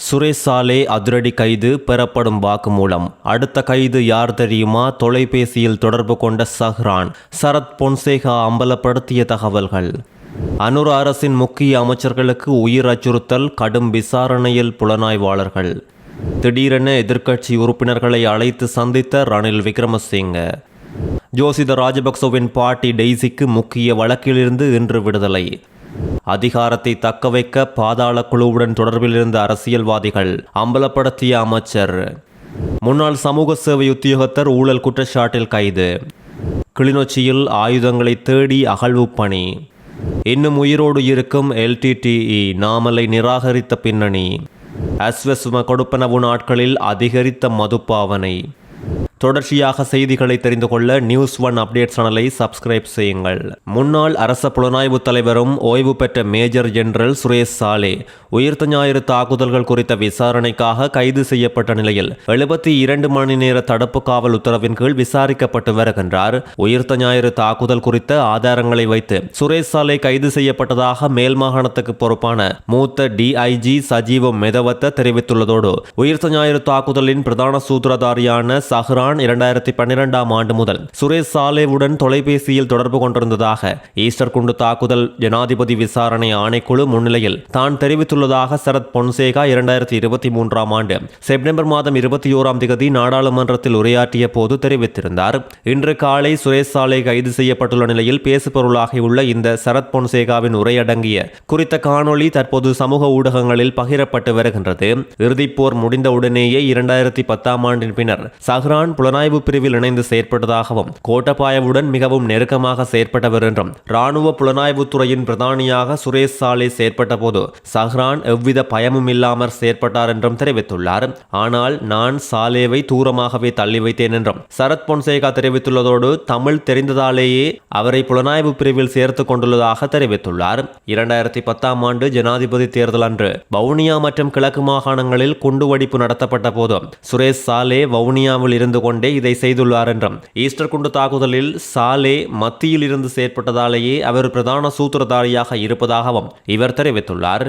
சுரேஷ் சாலே அதிரடி கைது, பெறப்படும் வாக்குமூலம். அடுத்த கைது யார் தெரியுமா? தொலைபேசியில் தொடர்பு கொண்ட சஹ்ரான். சரத் பொன்சேகா அம்பலப்படுத்திய தகவல்கள். அனுர அரசின் முக்கிய அமைச்சர்களுக்கு உயிர் அச்சுறுத்தல், கடும் விசாரணையில் புலனாய்வாளர்கள். திடீரென எதிர்க்கட்சி உறுப்பினர்களை அழைத்து சந்தித்த ரணில் விக்ரமசிங்க. ஜோசித ராஜபக்சவின் பாட்டி டெய்சிக்கு முக்கிய வழக்கிலிருந்து இன்று விடுதலை. அதிகாரத்தை தக்கவைக்க பாதாள குழுவுடன் தொடர்பில் இருந்த அரசியல்வாதிகள், அம்பலப்படுத்திய அமைச்சர். முன்னாள் சமூக சேவை உத்தியோகத்தர் ஊழல் குற்றச்சாட்டில் கைது. கிளிநொச்சியில் ஆயுதங்களை தேடி அகழ்வு பணி. இன்னும் உயிரோடு இருக்கும் LTTE நாமலை நிராகரித்த பின்னணி. அஸ்வசும கொடுப்பனவு நாட்களில் அதிகரித்த மதுப்பாவனை. தொடர்ச்சியாக செய்திகளை தெரிந்து கொள்ள நியூஸ்1 அப்டேட் சேனலை சப்ஸ்கிரைப் செய்யுங்கள். முன்னாள் அரச புலனாய்வு தலைவரும் ஓய்வு பெற்ற மேஜர் ஜெனரல் சுரேஷ் சாலே உயிர்த்த ஞாயிறு தாக்குதல்கள் குறித்த விசாரணைக்காக கைது செய்யப்பட்ட நிலையில் 72 மணி நேர தடுப்பு காவல் உத்தரவின் கீழ் விசாரிக்கப்பட்டு வருகின்றார். உயிர்த்த ஞாயிறு தாக்குதல் குறித்த ஆதாரங்களை வைத்து சுரேஷ் சாலே கைது செய்யப்பட்டதாக மேல் மாகாணத்துக்கு பொறுப்பான மூத்த DIG சஜீவ மெதவத்த தெரிவித்துள்ளதோடு, உயிர்த்த ஞாயிறு தாக்குதலின் பிரதான சூத்திரதாரியான சஹ்ரான் 2012ஆம் ஆண்டு முதல் சுரேஷ் சாலேவுடன் தொலைபேசியில் தொடர்பு கொண்டிருந்ததாக ஈஸ்டர் குண்டு தாக்குதல் ஜனாதிபதி விசாரணை ஆணைக்குழு முன்னிலையில் தான் தெரிவித்துள்ளதாக சரத் பொன்சேகா 2023ஆம் ஆண்டு செப்டம்பர் மாதம் 21ஆம் தேதி நாடாளுமன்றத்தில் உரையாற்றிய போது தெரிவித்திருந்தார். இன்று காலை சுரேஷ் சாலே கைது செய்யப்பட்டுள்ள நிலையில் பேசுபொருளாகியுள்ள இந்த சரத் பொன்சேகாவின் உரையடங்கிய குறித்த காணொளி தற்போது சமூக ஊடகங்களில் பகிரப்பட்டு வருகின்றது. இறுதிப்போர் முடிந்தவுடனேயே 2010ஆம் ஆண்டின் பின்னர் சஹ்ரான் புலனாய்வு பிரிவில் இணைந்து செயற்பட்டதாகவும், கோட்டபாயவுடன் மிகவும் நெருக்கமாக செயற்பட்டவர் என்றும், ராணுவ புலனாய்வு துறையின் பிரதானியாக சுரேஷ் சாலே செயற்பட்ட போது சஹ்ரான் எவ்வித பயமும் இல்லாமல் செயற்பட்டார் என்றும் தெரிவித்துள்ளார். ஆனால் நான் சாலேவை தூரமாகவே தள்ளி வைத்தேன் என்றும் சரத் பொன்சேகா தெரிவித்துள்ளதோடு, தமிழ் தெரிந்ததாலேயே அவரை புலனாய்வு பிரிவில் சேர்த்துக் கொண்டுள்ளதாக தெரிவித்துள்ளார். 2010ஆம் ஆண்டு ஜனாதிபதி தேர்தல் அன்று வவுனியா மற்றும் கிழக்கு மாகாணங்களில் குண்டுவெடிப்பு நடத்தப்பட்ட போது சுரேஷ் சாலே வவுனியாவில் இருந்து கொண்டே இதை செய்துள்ளார் என்றும், ஈஸ்டர் குண்டு தாக்குதலில் சாலே மத்தியில் இருந்து செயற்பட்டதாலேயே அவர் பிரதான சூத்திரதாரியாக இருப்பதாகவும் இவர் தெரிவித்துள்ளார்.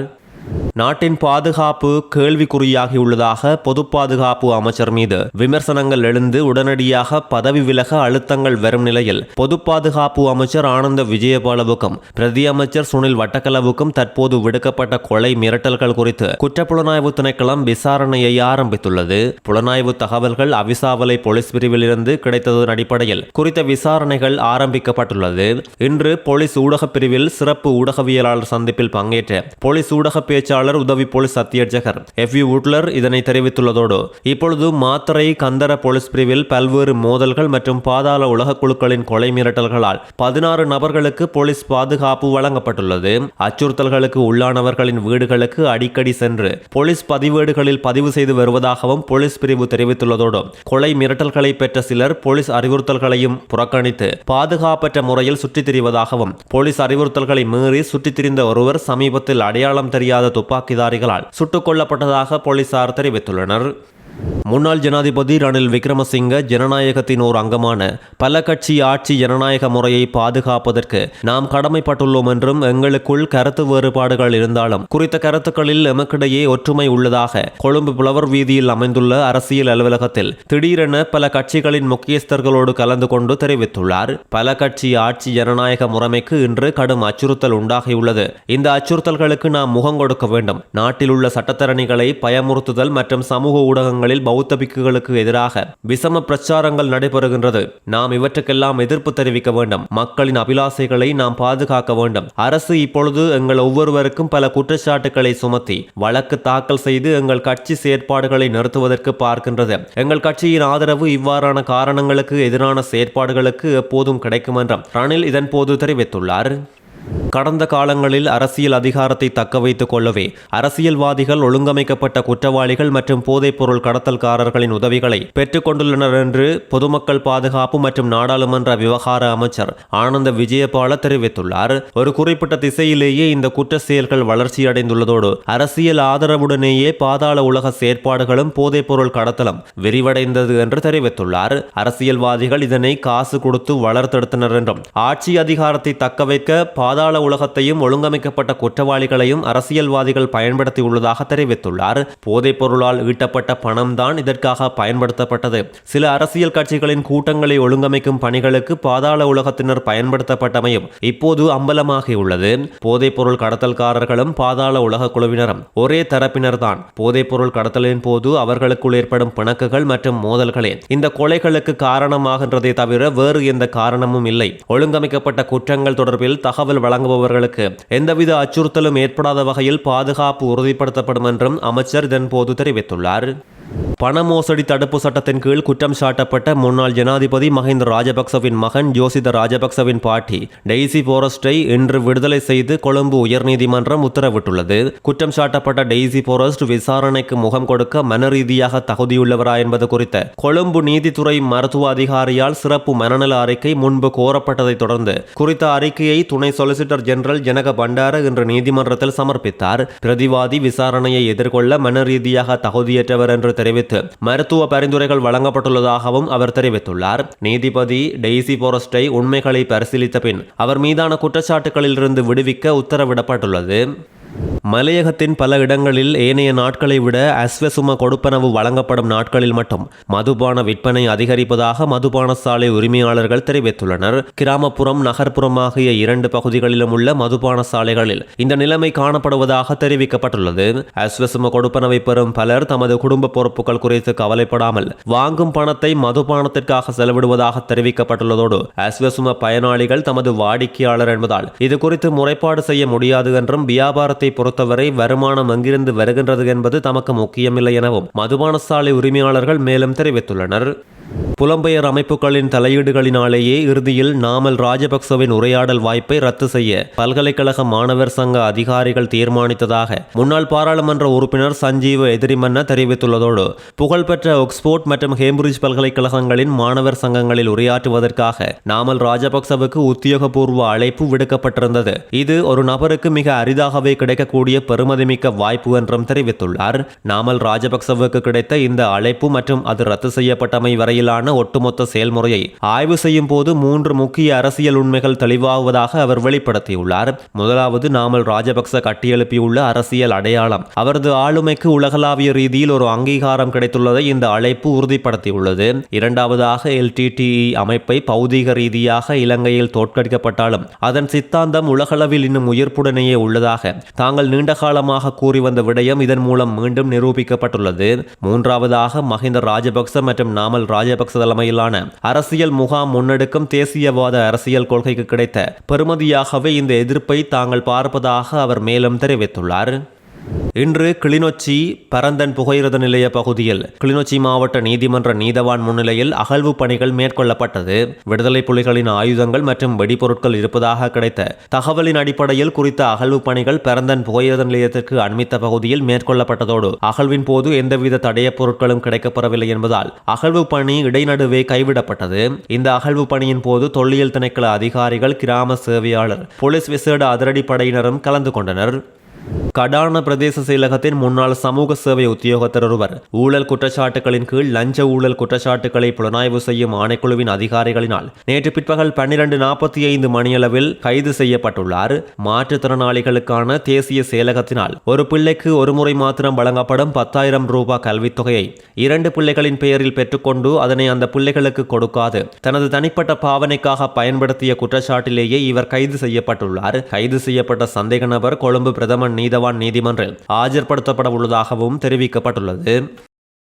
நாட்டின் பாதுகாப்பு கேள்விக்குறியாகியுள்ளதாக பொது பாதுகாப்பு அமைச்சர் மீது விமர்சனங்கள் எழுந்து உடனடியாக பதவி விலக அழுத்தங்கள் வரும் நிலையில், பொது பாதுகாப்பு அமைச்சர் ஆனந்த விஜயபாலவுக்கும் பிரதி அமைச்சர் சுனில் வட்டக்கலவுக்கும் தற்போது விடுக்கப்பட்ட கொலை மிரட்டல்கள் குறித்து குற்றப்புலனாய்வு திணைக்களம் விசாரணையை ஆரம்பித்துள்ளது. புலனாய்வு தகவல்கள் அவிசாவளை போலீஸ் பிரிவில் இருந்து கிடைத்ததன் அடிப்படையில் குறித்த விசாரணைகள் ஆரம்பிக்கப்பட்டுள்ளது. இன்று போலீஸ் ஊடக பிரிவில் சிறப்பு ஊடகவியலாளர் சந்திப்பில் பங்கேற்ற போலீஸ் ஊடக பேச்சாளர் உதவி போலீஸ் அத்தியட்சகர் FV உட்லர் இதனை தெரிவித்துள்ளதோடு, இப்பொழுது மாத்தறை கந்தர போலீஸ் பிரிவில் பல்வேறு மோதல்கள் மற்றும் பாதாள உலக குழுக்களின் கொலை மிரட்டல்களால் 16 நபர்களுக்கு போலீஸ் பாதுகாப்பு வழங்கப்பட்டுள்ளது. அச்சுறுத்தல்களுக்கு உள்ளானவர்களின் வீடுகளுக்கு அடிக்கடி சென்று போலீஸ் பதிவேடுகளில் பதிவு செய்து வருவதாகவும் போலீஸ் பிரிவு தெரிவித்துள்ளதோடு, கொலை மிரட்டல்களை பெற்ற சிலர் போலீஸ் அறிவுறுத்தல்களையும் புறக்கணித்து பாதுகாப்பற்ற முறையில் சுற்றித் திரிவதாகவும், போலீஸ் அறிவுறுத்தல்களை மீறி சுற்றித் திரிந்த ஒருவர் சமீபத்தில் அடையாளம் தெரியாத துப்பாக்கிதாரிகளால் சுட்டுக் கொல்லப்பட்டதாக போலீசார் தெரிவித்துள்ளனர். முன்னாள் ஜனாதிபதி ரணில் விக்ரமசிங்க ஜனநாயகத்தின் ஓர் அங்கமான பல கட்சி ஆட்சி ஜனநாயக முறையை பாதுகாப்பதற்கு நாம் கடமைப்பட்டுள்ளோம் என்றும், எங்களுக்குள் கருத்து வேறுபாடுகள் இருந்தாலும் குறித்த கருத்துக்களில் எமக்கிடையே ஒற்றுமை உள்ளதாக கொழும்பு புலவர் வீதியில் அமைந்துள்ள அரசியல் அலுவலகத்தில் திடீரென பல கட்சிகளின் முக்கியஸ்தர்களோடு கலந்து கொண்டு தெரிவித்துள்ளார். பல கட்சி ஆட்சி ஜனநாயக முறைமைக்கு இன்று கடும் அச்சுறுத்தல் உண்டாகியுள்ளது. இந்த அச்சுறுத்தல்களுக்கு நாம் முகம் கொடுக்க வேண்டும். நாட்டில் உள்ள சட்டத்தரணிகளை பயமுறுத்துதல் மற்றும் சமூக ஊடகங்கள் பௌத்த பிக்குகளுக்கு எதிராக விசம பிரச்சாரங்கள் நடைபெறுகின்றது. நாம் இவற்றுக்கெல்லாம் எதிர்ப்பு தெரிவிக்க வேண்டும். மக்களின் அபிலாசைகளை நாம் பாதுகாக்க வேண்டும். அரசு இப்பொழுது எங்கள் ஒவ்வொருவருக்கும் பல குற்றச்சாட்டுகளை சுமத்தி வழக்கு தாக்கல் செய்து எங்கள் கட்சி செயற்பாடுகளை நிறுத்துவதற்கு பார்க்கின்றது. எங்கள் கட்சியின் ஆதரவு இவ்வாறான காரணங்களுக்கு எதிரான செயற்பாடுகளுக்கு எப்போதும் கிடைக்கும் என்றும் ரணில் இதன் போது தெரிவித்துள்ளார். கடந்த காலங்களில் அரசியல் அதிகாரத்தை தக்க வைத்துக் கொள்ளவே அரசியல்வாதிகள் ஒழுங்கமைக்கப்பட்ட குற்றவாளிகள் மற்றும் போதைப்பொருள் கடத்தல்காரர்களின் உதவிகளை பெற்றுக் கொண்டுள்ளனர் என்று பொதுமக்கள் பாதுகாப்பு மற்றும் நாடாளுமன்ற விவகார அமைச்சர் ஆனந்த விஜயபால தெரிவித்துள்ளார். ஒரு குறிப்பிட்ட திசையிலேயே இந்த குற்ற செயல்கள் வளர்ச்சியடைந்துள்ளதோடு அரசியல் ஆதரவுடனேயே பாதாள உலக செயற்பாடுகளும் போதைப்பொருள் கடத்தலும் விரிவடைந்தது என்று தெரிவித்துள்ளார். அரசியல்வாதிகள் இதனை காசு கொடுத்து வளர்த்தெடுத்தனர் என்றும் ஆட்சி அதிகாரத்தை தக்க வைக்க பாதாள உலகத்தையும் ஒழுங்கமைக்கப்பட்ட குற்றவாளிகளையும் அரசியல்வாதிகள் பயன்படுத்தியுள்ளதாக தெரிவித்துள்ளார். போதைப் பொருளால் ஈட்டப்பட்ட பணம் தான் இதற்காக பயன்படுத்தப்பட்டது. சில அரசியல் கட்சிகளின் கூட்டங்களை ஒழுங்கமைக்கும் பணிகளுக்கு பாதாள உலகத்தினர் பயன்படுத்தப்பட்டமையும் இப்போது அம்பலமாகியுள்ளது. போதைப் பொருள் கடத்தல்காரர்களும் பாதாள உலக குழுவினரும் ஒரே தரப்பினர் தான். போதைப் பொருள் கடத்தலின் போது அவர்களுக்குள் ஏற்படும் பிணக்குகள் மற்றும் மோதல்களே இந்த கொலைகளுக்கு காரணமாகின்றதை தவிர வேறு எந்த காரணமும் இல்லை. ஒழுங்கமைக்கப்பட்ட குற்றங்கள் தொடர்பில் தகவல் வழங்குபவர்களுக்கு எந்தவித அச்சுறுத்தலும் ஏற்படாத வகையில் பாதுகாப்பு உறுதிப்படுத்தப்படும் என்றும் அமைச்சர் இதன்போது தெரிவித்துள்ளார். பண மோசடி தடுப்பு சட்டத்தின் கீழ் குற்றம் சாட்டப்பட்ட முன்னாள் ஜனாதிபதி மஹிந்த ராஜபக்சவின் மகன் ஜோசித ராஜபக்சவின் பாட்டி டெய்சி போரஸ்டை இன்று விடுதலை செய்து கொழும்பு உயர்நீதிமன்றம் உத்தரவிட்டுள்ளது. குற்றம் சாட்டப்பட்ட டெய்சி போரஸ்ட் விசாரணைக்கு முகம் கொடுக்க மன ரீதியாக தகுதியுள்ளவரா என்பது குறித்த கொழும்பு நீதித்துறை மருத்துவ அதிகாரியால் சிறப்பு மனநல அறிக்கை முன்பு கோரப்பட்டதை தொடர்ந்து குறித்த அறிக்கையை துணை சொலிசிட்டர் ஜெனரல் ஜனக பண்டார இன்று நீதிமன்றத்தில் சமர்ப்பித்தார். பிரதிவாதி விசாரணையை எதிர்கொள்ள மன ரீதியாக தகுதியற்றவர் என்று தெரிவித்து மருத்துவ பரிந்துரைகள் வழங்கப்பட்டுள்ளதாகவும் அவர் தெரிவித்துள்ளார். நீதிபதி டெய்சி போரஸ்டை உண்மைகளை பரிசீலித்த பின் அவர் மீதான குற்றச்சாட்டுகளிலிருந்து விடுவிக்க உத்தரவிடப்பட்டுள்ளது. மலையகத்தின் பல இடங்களில் ஏனைய நாட்களை விட அஸ்வசும கொடுப்பனவு வழங்கப்படும் நாட்களில் மட்டும் மதுபான விற்பனை அதிகரிப்பதாக மதுபான சாலை உரிமையாளர்கள் தெரிவித்துள்ளனர். கிராமப்புறம் நகர்ப்புறம் ஆகிய இரண்டு பகுதிகளிலும் உள்ள மதுபான சாலைகளில் இந்த நிலைமை காணப்படுவதாக தெரிவிக்கப்பட்டுள்ளது. அஸ்வசும கொடுப்பனவை பெறும் பலர் தமது குடும்ப பொறுப்புகள் குறித்து கவலைப்படாமல் வாங்கும் பணத்தை மதுபானத்திற்காக செலவிடுவதாக தெரிவிக்கப்பட்டுள்ளதோடு அஸ்வசும பயனாளிகள் தமது வாடிக்கையாளர் என்பதால் இது குறித்து முறைப்பாடு செய்ய முடியாது என்றும் வியாபாரத்தை பொறுத்தவரை வருமானம் எங்கிருந்து வருகின்றது என்பது தமக்கு முக்கியமில்லை எனவும் மதுபான சாலை உரிமையாளர்கள் மேலும் தெரிவித்துள்ளனர். புலம்பெயர் அமைப்புகளின் தலையீடுகளினாலேயே இறுதியில் நாமல் ராஜபக்சவின் உரையாடல் வாய்ப்பை ரத்து செய்ய பல்கலைக்கழக மாணவர் சங்க அதிகாரிகள் தீர்மானித்ததாக முன்னாள் பாராளுமன்ற உறுப்பினர் சஞ்சீவ எதிரிமன்ன தெரிவித்துள்ளதோடு புகழ்பெற்ற ஆக்ஸ்போர்ட் மற்றும் கேம்பிரிட்ஜ் பல்கலைக்கழகங்களின் மாணவர் சங்கங்களில் உரையாற்றுவதற்காக நாமல் ராஜபக்சவுக்கு உத்தியோகபூர்வ அழைப்பு விடுக்கப்பட்டிருந்தது. இது ஒரு நபருக்கு மிக அரிதாகவே கிடைக்கக்கூடிய பெருமதிமிக்க வாய்ப்பு என்றும் தெரிவித்துள்ளார். நாமல் ராஜபக்சவுக்கு கிடைத்த இந்த அழைப்பு மற்றும் அது ரத்து செய்யப்பட்டமை வரை ஒட்டுமொத்த செயல்முறையை ஆய்வு செய்யும் போது 3 முக்கிய அரசியல் உண்மைகள் தெளிவாகுவதாக அவர் வெளிப்படுத்தியுள்ளார். முதலாவது, நாமல் ராஜபக்ச கட்டியெழுப்பியுள்ள அரசியல் அடையாளம். அவரது ஆளுமைக்கு உலகளாவிய ரீதியில் ஒரு அங்கீகாரம் கிடைத்துள்ளதை இந்த அழைப்பு உறுதிப்படுத்தியுள்ளது. இரண்டாவதாக, LTTE அமைப்பை பௌதீக ரீதியாக இலங்கையில் தோற்கடிக்கப்பட்டாலும் அதன் சித்தாந்தம் உலகளவில் இன்னும் உயிர்ப்புடனேயே உள்ளதாக தாங்கள் நீண்ட காலமாக கூறி வந்த விடயம் இதன் மூலம் மீண்டும் நிரூபிக்கப்பட்டுள்ளது. மூன்றாவதாக, மஹிந்த ராஜபக்ச மற்றும் நாமல் ராஜபக்ச தலைமையிலான அரசியல் முகாம் முன்னெடுக்கும் தேசியவாத அரசியல் கொள்கைக்கு கிடைத்த பெறுமதியாகவே இந்த எதிர்ப்பை தாங்கள் பார்ப்பதாக அவர் மேலும் தெரிவித்துள்ளார். இன்று கிளிநொச்சி பரந்தன் புகையிரத நிலைய பகுதியில் கிளிநொச்சி மாவட்ட நீதிமன்ற நீதவான் முன்னிலையில் அகழ்வு பணிகள் மேற்கொள்ளப்பட்டது. விடுதலை புலிகளின் ஆயுதங்கள் மற்றும் வெடிபொருட்கள் இருப்பதாக கிடைத்த தகவலின் அடிப்படையில் குறித்த அகழ்வு பணிகள் பரந்தன் புகையிரத நிலையத்திற்கு அண்மித்த பகுதியில் மேற்கொள்ளப்பட்டதோடு அகழ்வின் போது எந்தவித தடயப் பொருட்களும் கிடைக்கப்பெறவில்லை என்பதால் அகழ்வு பணி இடைநடுவே கைவிடப்பட்டது. இந்த அகழ்வு பணியின் போது தொல்லியல் திணைக்கள அதிகாரிகள், கிராம சேவையாளர், போலீஸ் விசேட அதிரடிப்படையினரும் கலந்து கொண்டனர். கடான பிரதேச செயலகத்தின் முன்னாள் சமூக சேவை உத்தியோகத்தர் ஒருவர் ஊழல் குற்றச்சாட்டுகளின் கீழ் லஞ்ச ஊழல் குற்றச்சாட்டுகளை புலனாய்வு செய்யும் ஆணைக்குழுவின் அதிகாரிகளினால் நேற்று பிற்பகல் 12:45 மணியளவில் கைது செய்யப்பட்டுள்ளார். மாற்றுத்திறனாளிகளுக்கான தேசிய செயலகத்தினால் ஒரு பிள்ளைக்கு ஒரு முறை மாத்திரம் வழங்கப்படும் 10,000 ரூபாய் கல்வித்தொகையை 2 பிள்ளைகளின் பெயரில் பெற்றுக்கொண்டு அதனை அந்த பிள்ளைகளுக்கு கொடுக்காது தனது தனிப்பட்ட பாவனைக்காக பயன்படுத்திய குற்றச்சாட்டிலேயே இவர் கைது செய்யப்பட்டுள்ளார். கைது செய்யப்பட்ட சந்தேக நபர் கொழும்பு பிரதம நீதவான் நீதிமன்றில் ஆஜர்படுத்தப்பட உள்ளதாகவும் தெரிவிக்கப்பட்டுள்ளது.